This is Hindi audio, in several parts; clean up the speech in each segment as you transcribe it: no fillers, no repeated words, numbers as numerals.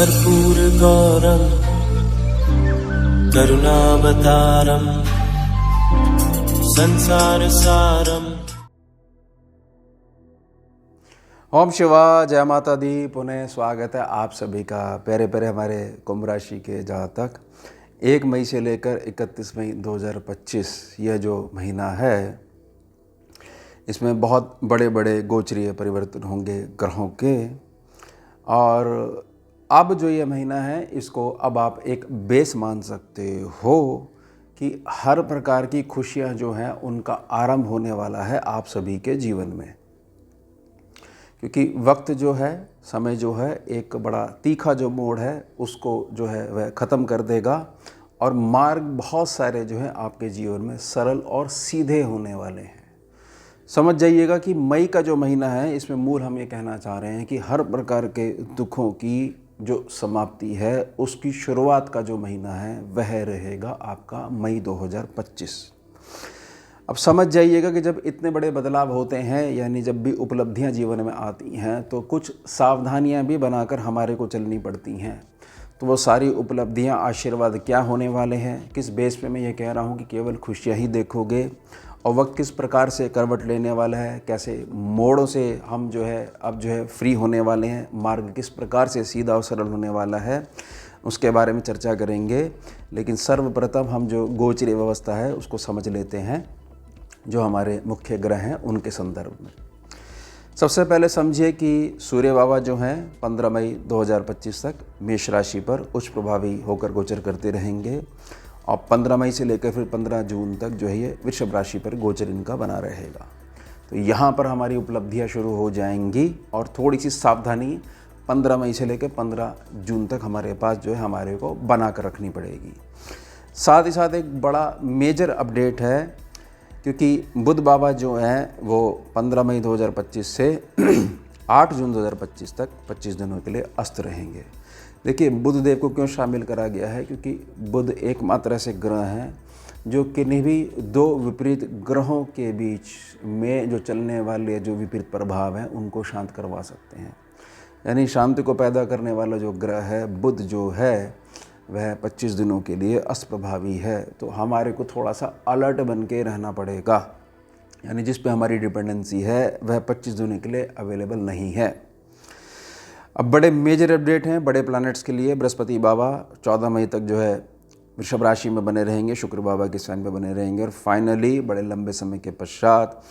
कर्पूरगौरं करुणावतारं संसारसारम्। ओम शिवा, जय माता दी। पुनः स्वागत है आप सभी का प्यारे प्यारे हमारे कुंभ राशि के जातक 1 मई से लेकर 31 मई 2025 यह जो महीना है, इसमें बहुत बड़े बड़े गोचरीय परिवर्तन होंगे ग्रहों के। और अब जो ये महीना है, इसको अब आप एक बेस मान सकते हो कि हर प्रकार की खुशियां जो हैं उनका आरंभ होने वाला है आप सभी के जीवन में। क्योंकि वक्त जो है, समय जो है, एक बड़ा तीखा जो मोड़ है उसको जो है वह ख़त्म कर देगा और मार्ग बहुत सारे जो हैं आपके जीवन में सरल और सीधे होने वाले हैं। समझ जाइएगा कि मई का जो महीना है, इसमें मूल हम ये कहना चाह रहे हैं कि हर प्रकार के दुखों की जो समाप्ति है, उसकी शुरुआत का जो महीना है वह रहेगा आपका मई 2025। अब समझ जाइएगा कि जब इतने बड़े बदलाव होते हैं, यानी जब भी उपलब्धियां जीवन में आती हैं, तो कुछ सावधानियां भी बनाकर हमारे को चलनी पड़ती हैं। तो वो सारी उपलब्धियां, आशीर्वाद क्या होने वाले हैं, किस बेस पे मैं ये कह रहा हूँ कि केवल खुशियाँ ही देखोगे, और वक्त किस प्रकार से करवट लेने वाला है, कैसे मोड़ों से हम जो है अब जो है फ्री होने वाले हैं, मार्ग किस प्रकार से सीधा और सरल होने वाला है, उसके बारे में चर्चा करेंगे। लेकिन सर्वप्रथम हम जो गोचरीय व्यवस्था है उसको समझ लेते हैं, जो हमारे मुख्य ग्रह हैं उनके संदर्भ में। सबसे पहले समझिए कि सूर्य बाबा जो हैं 15 मई 2025 तक मेष राशि पर उच्च प्रभावी होकर गोचर करते रहेंगे, और 15 मई से लेकर फिर 15 जून तक जो है ये वृषभ राशि पर गोचर इनका बना रहेगा। तो यहाँ पर हमारी उपलब्धियाँ शुरू हो जाएंगी, और थोड़ी सी सावधानी 15 मई से लेकर 15 जून तक हमारे पास जो है हमारे को बना कर रखनी पड़ेगी। साथ ही साथ एक बड़ा मेजर अपडेट है, क्योंकि बुध बाबा जो हैं वो 15 मई 2025 से 8 जून 2025 तक 25 दिनों के लिए अस्त रहेंगे। देखिए, बुध देव को क्यों शामिल करा गया है, क्योंकि बुध एकमात्र ऐसे ग्रह हैं जो किन्हीं भी दो विपरीत ग्रहों के बीच में जो चलने वाले जो विपरीत प्रभाव हैं उनको शांत करवा सकते हैं। यानी शांति को पैदा करने वाला जो ग्रह है बुध जो है, वह 25 दिनों के लिए अस्त प्रभावी है। तो हमारे को थोड़ा सा अलर्ट बन के रहना पड़ेगा, यानी जिस पे हमारी डिपेंडेंसी है वह 25 दिनों के लिए अवेलेबल नहीं है। अब बड़े मेजर अपडेट हैं बड़े प्लैनेट्स के लिए। बृहस्पति बाबा 14 मई तक जो है वृषभ राशि में बने रहेंगे, शुक्र बाबा के साइन में बने रहेंगे, और फाइनली बड़े लंबे समय के पश्चात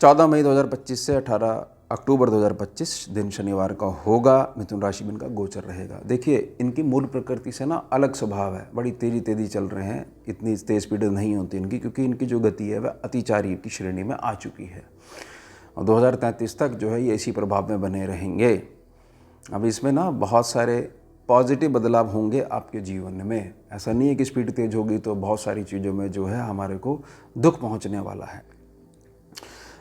14 मई 2025 से 18 अक्टूबर 2025 दिन शनिवार का होगा, मिथुन राशि में इनका गोचर रहेगा। देखिए, इनकी मूल प्रकृति से ना अलग स्वभाव है, बड़ी तेजी चल रहे हैं, इतनी तेज स्पीड नहीं होती इनकी, क्योंकि इनकी जो गति है वह अतिचारी की श्रेणी में आ चुकी है, और 2033 तक जो है ये इसी प्रभाव में बने रहेंगे। अब इसमें ना बहुत सारे पॉजिटिव बदलाव होंगे आपके जीवन में। ऐसा नहीं है कि स्पीड तेज होगी तो बहुत सारी चीज़ों में जो है हमारे को दुख पहुंचने वाला है।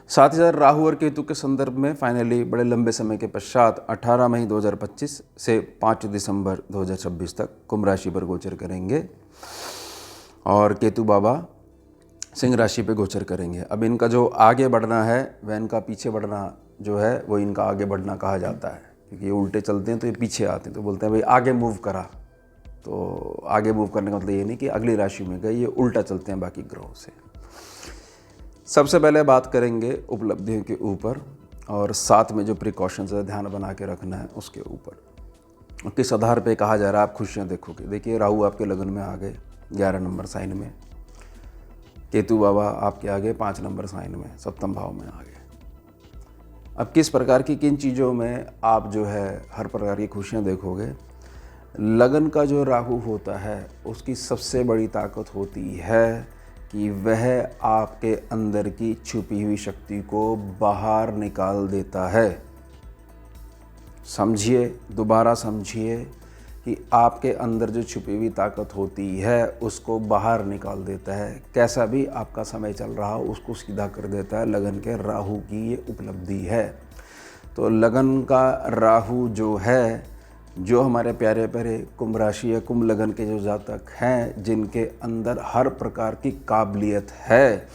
साथ ही साथ राहु और केतु के संदर्भ में फाइनली बड़े लंबे समय के पश्चात 18 मई 2025 से 5 दिसंबर 2026 तक कुंभ राशि पर गोचर करेंगे, और केतु बाबा सिंह राशि पे गोचर करेंगे। अब इनका जो आगे बढ़ना है वह इनका पीछे बढ़ना जो है वो इनका आगे बढ़ना कहा जाता है, क्योंकि ये उल्टे चलते हैं तो ये पीछे आते हैं, तो बोलते हैं भाई आगे मूव करा। तो आगे मूव करने का मतलब ये नहीं कि अगली राशि में गए, ये उल्टा चलते हैं बाकी ग्रहों से। सबसे पहले बात करेंगे उपलब्धियों के ऊपर, और साथ में जो प्रिकॉशंस है ध्यान बना के रखना है उसके ऊपर। किस आधार पे कहा जा रहा है आप खुशियाँ देखोगे। देखिए, राहु आपके लगन में आ गए 11 नंबर साइन में, केतु बाबा आपके आगे 5 नंबर साइन में, 7वें भाव में आ गए। अब किस प्रकार की किन चीज़ों में आप जो है हर प्रकार की खुशियाँ देखोगे। लगन का जो राहु होता है उसकी सबसे बड़ी ताकत होती है कि वह आपके अंदर की छुपी हुई शक्ति को बाहर निकाल देता है। समझिए, दोबारा समझिए कि आपके अंदर जो छुपी हुई ताकत होती है उसको बाहर निकाल देता है। कैसा भी आपका समय चल रहा हो उसको सीधा कर देता है। लगन के राहु की ये उपलब्धि है। तो लगन का राहु जो है, जो हमारे प्यारे प्यारे कुंभ राशि या कुंभ लगन के जो जातक हैं, जिनके अंदर हर प्रकार की काबिलियत है,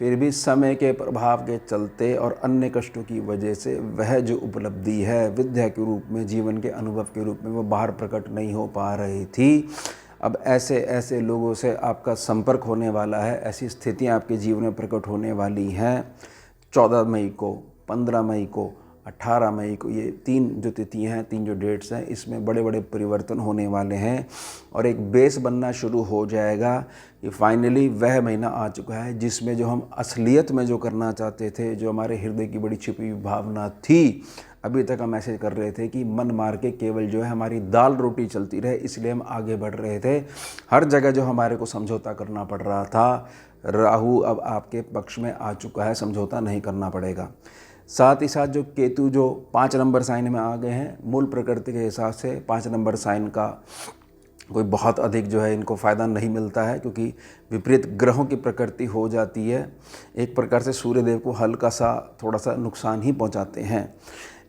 फिर भी समय के प्रभाव के चलते और अन्य कष्टों की वजह से वह जो उपलब्धि है विद्या के रूप में, जीवन के अनुभव के रूप में, वो बाहर प्रकट नहीं हो पा रही थी। अब ऐसे ऐसे लोगों से आपका संपर्क होने वाला है, ऐसी स्थितियां आपके जीवन में प्रकट होने वाली हैं। 14 मई को, 15 मई को, 18 मई को, ये 3 जो तिथियां हैं, 3 जो डेट्स हैं, इसमें बड़े बड़े परिवर्तन होने वाले हैं और एक बेस बनना शुरू हो जाएगा कि फाइनली वह महीना आ चुका है जिसमें जो हम असलियत में जो करना चाहते थे, जो हमारे हृदय की बड़ी छिपी हुई भावना थी, अभी तक हम ऐसे कर रहे थे कि मन मार के केवल जो है हमारी दाल रोटी चलती रहे, इसलिए हम आगे बढ़ रहे थे। हर जगह जो हमारे को समझौता करना पड़ रहा था, राहु अब आपके पक्ष में आ चुका है, समझौता नहीं करना पड़ेगा। साथ ही साथ जो केतु जो 5 नंबर साइन में आ गए हैं, मूल प्रकृति के हिसाब से 5 नंबर साइन का कोई बहुत अधिक जो है इनको फ़ायदा नहीं मिलता है, क्योंकि विपरीत ग्रहों की प्रकृति हो जाती है। एक प्रकार से सूर्यदेव को हल्का सा थोड़ा सा नुकसान ही पहुंचाते हैं।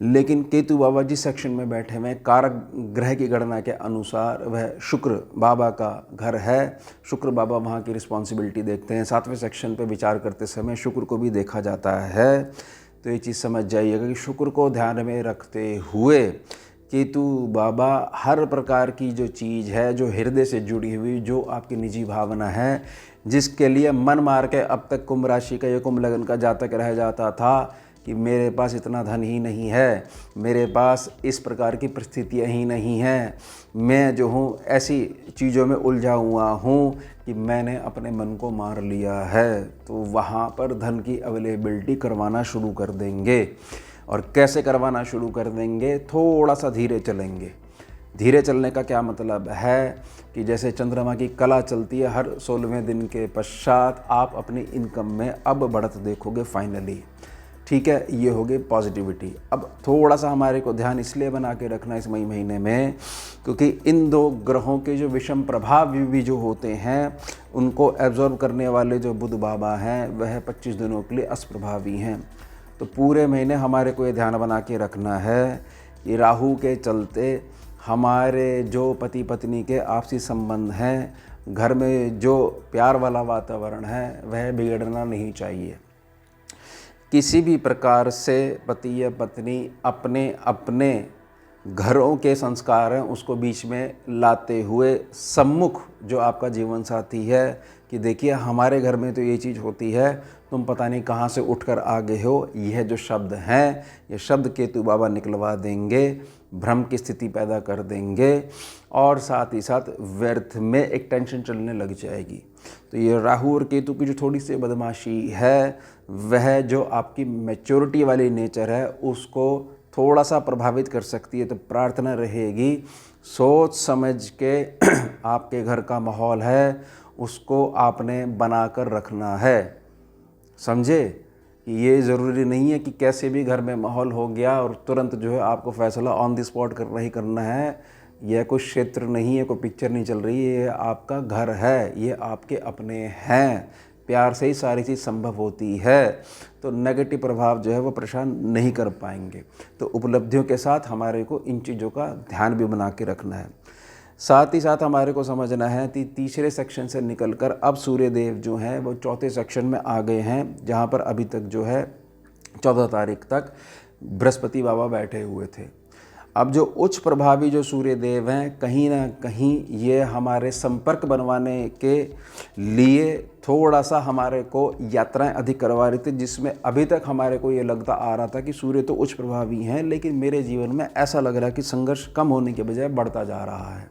लेकिन केतु बाबा जिस सेक्शन में बैठे हुए हैं, कारक ग्रह की गणना के अनुसार वह शुक्र बाबा का घर है। शुक्र बाबा वहाँ की रिस्पॉन्सिबिलिटी देखते हैं। 7वें सेक्शन पर विचार करते समय शुक्र को भी देखा जाता है। तो ये चीज़ समझ जाइएगा कि शुक्र को ध्यान में रखते हुए केतु बाबा हर प्रकार की जो चीज़ है, जो हृदय से जुड़ी हुई, जो आपकी निजी भावना है, जिसके लिए मन मार के अब तक कुंभ राशि का या कुंभ लगन का जातक रह जाता था कि मेरे पास इतना धन ही नहीं है, मेरे पास इस प्रकार की परिस्थितियाँ ही नहीं हैं, मैं जो हूँ ऐसी चीज़ों में उलझा हुआ हूँ कि मैंने अपने मन को मार लिया है, तो वहाँ पर धन की अवेलेबिलिटी करवाना शुरू कर देंगे। और कैसे करवाना शुरू कर देंगे? थोड़ा सा धीरे चलेंगे। धीरे चलने का क्या मतलब है कि जैसे चंद्रमा की कला चलती है, हर 16वें दिन के पश्चात आप अपनी इनकम में अब बढ़त देखोगे फाइनली। ठीक है, ये हो गई पॉजिटिविटी। अब थोड़ा सा हमारे को ध्यान इसलिए बना के रखना इस मई महीने में, क्योंकि इन 2 ग्रहों के जो विषम प्रभाव भी जो होते हैं, उनको एब्जॉर्ब करने वाले जो बुध बाबा हैं, वह 25 दिनों के लिए अष्टप्रभावी हैं। तो पूरे महीने हमारे को ये ध्यान बना के रखना है कि राहु के चलते हमारे जो पति पत्नी के आपसी संबंध हैं, घर में जो प्यार वाला वातावरण है, वह बिगड़ना नहीं चाहिए। किसी भी प्रकार से पति या पत्नी अपने अपने घरों के संस्कार हैं उसको बीच में लाते हुए सम्मुख जो आपका जीवन साथी है कि देखिए हमारे घर में तो ये चीज़ होती है, तुम पता नहीं कहाँ से उठकर आ गए हो, यह जो शब्द हैं, ये शब्द केतु बाबा निकलवा देंगे, भ्रम की स्थिति पैदा कर देंगे और साथ ही साथ व्यर्थ में एक टेंशन चलने लग जाएगी। तो ये राहु और केतु की जो थोड़ी सी बदमाशी है, वह जो आपकी मैच्योरिटी वाली नेचर है उसको थोड़ा सा प्रभावित कर सकती है। तो प्रार्थना रहेगी, सोच समझ के आपके घर का माहौल है उसको आपने बनाकर रखना है। समझे कि ये ज़रूरी नहीं है कि कैसे भी घर में माहौल हो गया और तुरंत जो है आपको फैसला ऑन द स्पॉट करना ही करना है। यह कोई क्षेत्र नहीं है, कोई पिक्चर नहीं चल रही है, ये आपका घर है, ये आपके अपने हैं। प्यार से ही सारी चीज़ संभव होती है। तो नेगेटिव प्रभाव जो है वो परेशान नहीं कर पाएंगे। तो उपलब्धियों के साथ हमारे को इन चीज़ों का ध्यान भी बना के रखना है। साथ ही साथ हमारे को समझना है कि तीसरे सेक्शन से निकलकर अब सूर्यदेव जो हैं वो 4थे सेक्शन में आ गए हैं, जहाँ पर अभी तक जो है 14 तारीख तक बृहस्पति बाबा बैठे हुए थे। अब जो उच्च प्रभावी जो सूर्यदेव हैं, कहीं ना कहीं ये हमारे संपर्क बनवाने के लिए थोड़ा सा हमारे को यात्राएं अधिक करवा रहे थे, जिसमें अभी तक हमारे को ये लगता आ रहा था कि सूर्य तो उच्च प्रभावी हैं, लेकिन मेरे जीवन में ऐसा लग रहा है कि संघर्ष कम होने के बजाय बढ़ता जा रहा है।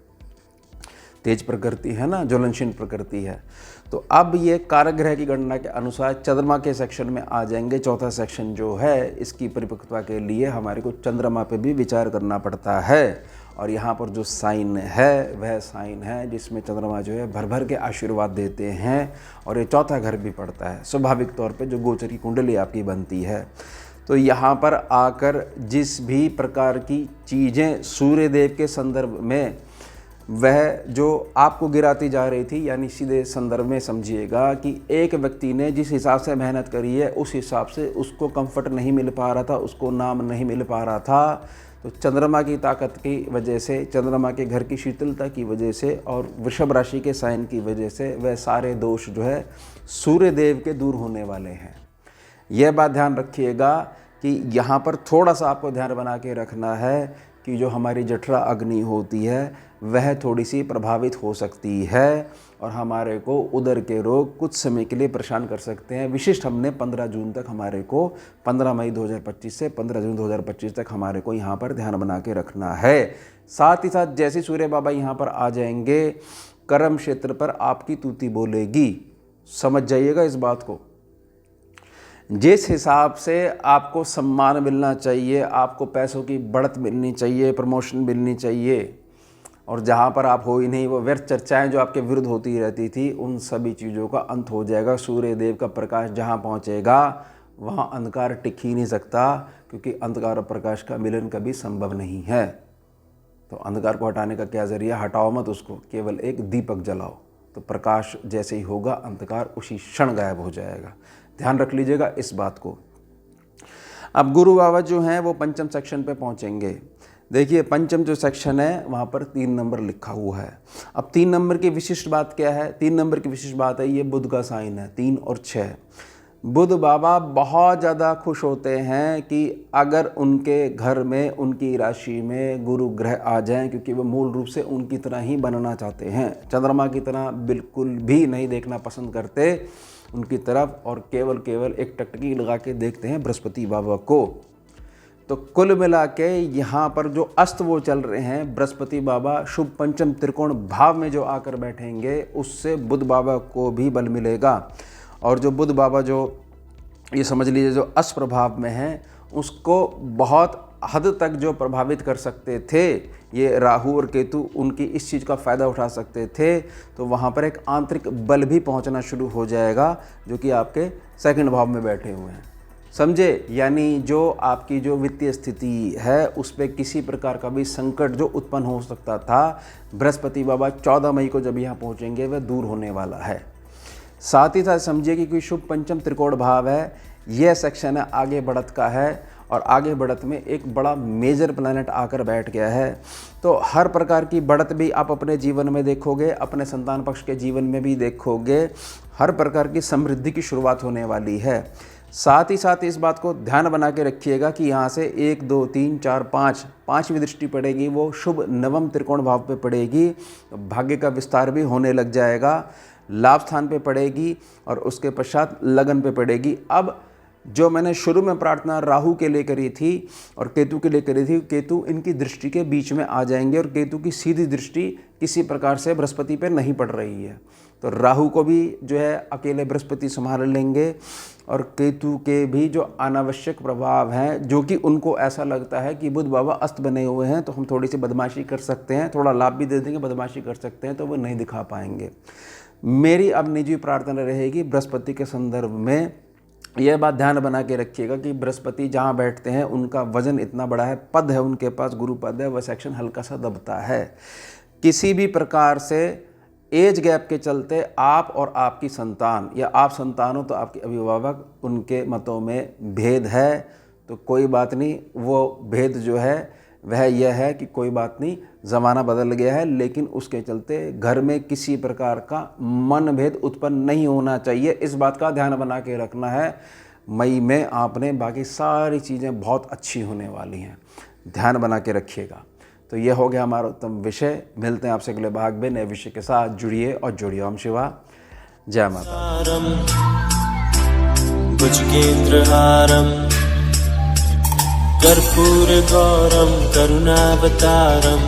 तेज प्रकृति है ना, ज्वलनशील प्रकृति है। तो अब ये कारक ग्रह की गणना के अनुसार चंद्रमा के सेक्शन में आ जाएंगे। 4था सेक्शन जो है इसकी परिपक्वता के लिए हमारे को चंद्रमा पे भी विचार करना पड़ता है। और यहाँ पर जो साइन है वह साइन है जिसमें चंद्रमा जो है भर भर के आशीर्वाद देते हैं और ये 4था घर भी पड़ता है। स्वाभाविक तौर पे जो गोचर की कुंडली आपकी बनती है, तो यहाँ पर आकर जिस भी प्रकार की चीज़ें सूर्यदेव के संदर्भ में वह जो आपको गिराती जा रही थी, यानी सीधे संदर्भ में समझिएगा कि एक व्यक्ति ने जिस हिसाब से मेहनत करी है उस हिसाब से उसको कंफर्ट नहीं मिल पा रहा था, उसको नाम नहीं मिल पा रहा था, तो चंद्रमा की ताकत की वजह से, चंद्रमा के घर की शीतलता की वजह से और वृषभ राशि के साइन की वजह से वह सारे दोष जो है सूर्य देव के दूर होने वाले हैं। यह बात ध्यान रखिएगा कि यहाँ पर थोड़ा सा आपको ध्यान बना के रखना है कि जो हमारी जठरा अग्नि होती है वह थोड़ी सी प्रभावित हो सकती है और हमारे को उदर के रोग कुछ समय के लिए परेशान कर सकते हैं। विशिष्ट हमने 15 जून तक हमारे को 15 मई 2025 से 15 जून 2025 तक हमारे को यहाँ पर ध्यान बना के रखना है। साथ ही साथ जैसे सूर्य बाबा यहाँ पर आ जाएंगे, कर्म क्षेत्र पर आपकी तूती बोलेगी। समझ जाइएगा इस बात को। जिस हिसाब से आपको सम्मान मिलना चाहिए, आपको पैसों की बढ़त मिलनी चाहिए, प्रमोशन मिलनी चाहिए, और जहाँ पर आप हो ही नहीं, वो व्यर्थ चर्चाएं जो आपके विरुद्ध होती रहती थी, उन सभी चीज़ों का अंत हो जाएगा। सूर्य देव का प्रकाश जहाँ पहुँचेगा वहाँ अंधकार टिक ही नहीं सकता, क्योंकि अंधकार और प्रकाश का मिलन कभी संभव नहीं है। तो अंधकार को हटाने का क्या ज़रिया? हटाओ मत उसको, केवल एक दीपक जलाओ, तो प्रकाश जैसे ही होगा अंधकार उसी क्षण गायब हो जाएगा। ध्यान रख लीजिएगा इस बात को। अब गुरु बाबा जो हैं वो पंचम सेक्शन पे पहुंचेंगे। देखिए पंचम जो सेक्शन है वहाँ पर 3 नंबर लिखा हुआ है। अब 3 नंबर की विशिष्ट बात क्या है? 3 नंबर की विशिष्ट बात है, ये बुध का साइन है, 3 और 6। बुध बाबा बहुत ज़्यादा खुश होते हैं कि अगर उनके घर में, उनकी राशि में गुरु ग्रह आ जाएं, क्योंकि वो मूल रूप से उनकी तरह ही बनना चाहते हैं। चंद्रमा की तरह बिल्कुल भी नहीं देखना पसंद करते उनकी तरफ, और केवल एक टकटकी लगा के देखते हैं बृहस्पति बाबा को। तो कुल मिला के यहाँ पर जो अस्त वो चल रहे हैं, बृहस्पति बाबा शुभ पंचम त्रिकोण भाव में जो आकर बैठेंगे, उससे बुध बाबा को भी बल मिलेगा। और जो बुध बाबा जो ये समझ लीजिए जो अस्त प्रभाव में है, उसको बहुत हद तक जो प्रभावित कर सकते थे ये राहु और केतु, उनकी इस चीज़ का फ़ायदा उठा सकते थे। तो वहाँ पर एक आंतरिक बल भी पहुँचना शुरू हो जाएगा, जो कि आपके सेकंड भाव में बैठे हुए हैं। समझे? यानी जो आपकी जो वित्तीय स्थिति है उस पर किसी प्रकार का भी संकट जो उत्पन्न हो सकता था, बृहस्पति बाबा 14 मई को जब यहाँ पहुँचेंगे वह दूर होने वाला है। साथ ही साथ समझिए कि कोई शुभ पंचम त्रिकोण भाव है, यह सेक्शन है आगे बढ़त का है, और आगे बढ़त में एक बड़ा मेजर प्लैनेट आकर बैठ गया है। तो हर प्रकार की बढ़त भी आप अपने जीवन में देखोगे, अपने संतान पक्ष के जीवन में भी देखोगे। हर प्रकार की समृद्धि की शुरुआत होने वाली है। साथ ही साथ इस बात को ध्यान बना के रखिएगा कि यहाँ से 1, 2, 3, 4, 5 पाँचवीं दृष्टि पड़ेगी, वो शुभ नवम त्रिकोण भाव पे पड़ेगी। भाग्य का विस्तार भी होने लग जाएगा। लाभ स्थान पे पड़ेगी और उसके पश्चात लगन पे पड़ेगी। अब जो मैंने शुरू में प्रार्थना राहु के लिए करी थी और केतु के लिए करी थी, केतु इनकी दृष्टि के बीच में आ जाएंगे, और केतु की सीधी दृष्टि किसी प्रकार से बृहस्पति पे नहीं पड़ रही है। तो राहु को भी जो है अकेले बृहस्पति संभाल लेंगे, और केतु के भी जो अनावश्यक प्रभाव हैं, जो कि उनको ऐसा लगता है कि बुध बाबा अस्त बने हुए हैं तो हम थोड़ी सी बदमाशी कर सकते हैं, थोड़ा लाभ भी दे देंगे, बदमाशी कर सकते हैं, तो वो नहीं दिखा पाएंगे। मेरी अब निजी प्रार्थना रहेगी बृहस्पति के संदर्भ में, यह बात ध्यान बना के रखिएगा कि बृहस्पति जहाँ बैठते हैं उनका वजन इतना बड़ा है, पद है उनके पास, गुरु पद है, वह सेक्शन हल्का सा दबता है। किसी भी प्रकार से एज गैप के चलते आप और आपकी संतान, या आप संतान हो तो आपके अभिभावक, उनके मतों में भेद है, तो कोई बात नहीं। वो भेद जो है वह यह है कि कोई बात नहीं, ज़माना बदल गया है, लेकिन उसके चलते घर में किसी प्रकार का मनभेद उत्पन्न नहीं होना चाहिए। इस बात का ध्यान बना के रखना है। मई में आपने बाकी सारी चीज़ें बहुत अच्छी होने वाली हैं, ध्यान बना के रखिएगा। तो यह हो गया हमारा उत्तम विषय। मिलते हैं आपसे अगले भाग में नए विषय के साथ। जुड़िए और जुड़िए। ओम शिवा, जय माता। भुजगेन्द्रहारम् कर्पूरगौरं करुणावतारं